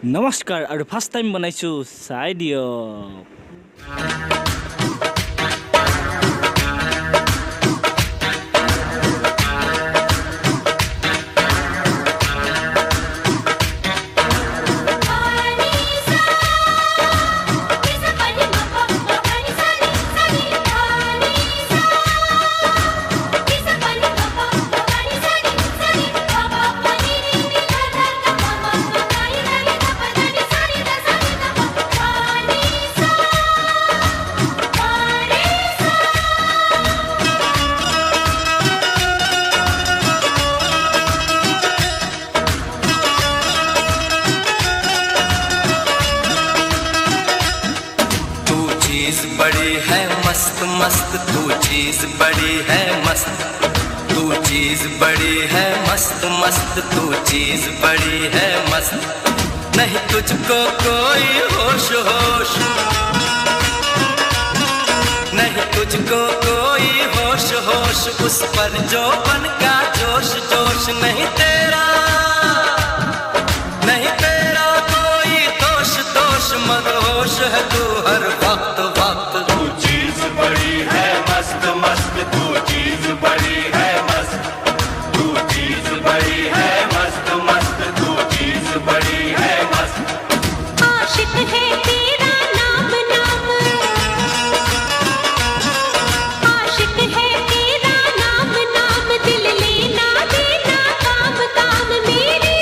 नमस्कार और first time बनाइछु साइडियो बड़ी है मस्त मस्त तू चीज बड़ी है मस्त तू चीज बड़ी है मस्त मस्त तू चीज बड़ी है मस्त नहीं तुझको कोई होश होश नहीं तुझको कोई होश होश उस पर जो बन का जोश जोश नहीं तेरा कोई दोष दोष मदहोश है तू हर वक्त वक्त तू चीज बड़ी है मस्त मस्त तू चीज बड़ी है मस्त तू चीज बड़ी है मस्त मस्त तू चीज बड़ी है मस्त आशिक है तेरा नाम नाम आशिक है तेरा नाम नाम दिल लेना देना काम काम मेरी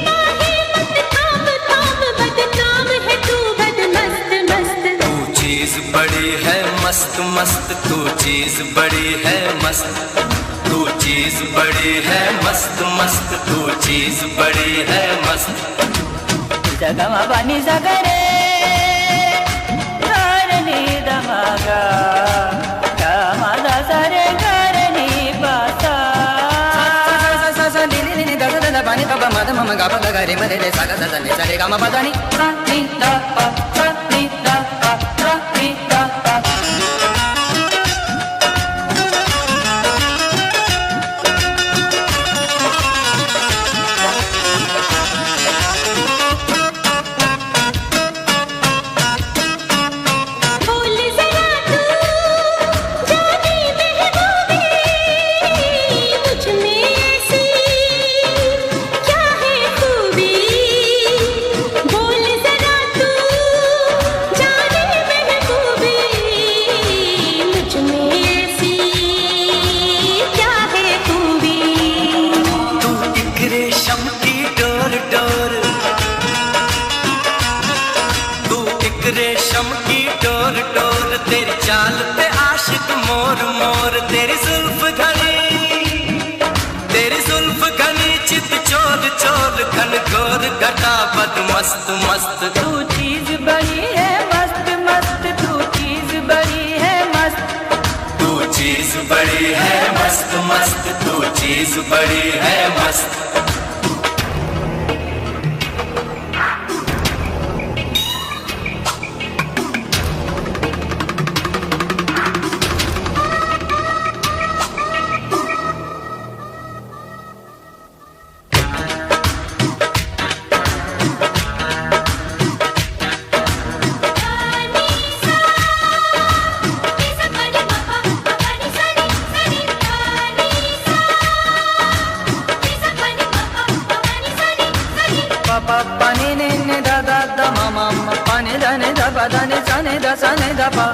बाहें मत थाम थाम बदनाम है तू बद मस्त मस्त तू चीज बड़ी है मस्त मस्त तू चीज बड़ी है मस्त तू चीज बड़ी है मस्त मस्त तू चीज बड़ी है मस्त जगमा बनी जगरे करनी दमागा कामादा सरे करनी पासा सा नी नी नी दा दा पानी पा मद मम गा पा गा रे मरे रे सा गा सा नी सा रे गा मा पा दा नी सा नी दा पा सा नी दा पा सा नी दा पा बोल जरा तू जाने महबूबी मुझ में ऐसी क्या है खूबी बोल जरा तू जाने महबूबी मुझ में ऐसी क्या है खूबी तू एक रेशम की डोर डोर तू एक रेशम की डोर डोर तेरी चाल पे आशिक मोर मोर तेरी जुल्फ घनी चित चोर चोर घन घोर घटा बद मस्त मस्त तू चीज बड़ी है मस्त मस्त तू चीज बड़ी है मस्त तू चीज बड़ी है मस्त मस्त तू चीज बड़ी है मस्त पानी ने दा दा दा मा मा मा पानी दा ने दा पा दा ने सा ने दा पा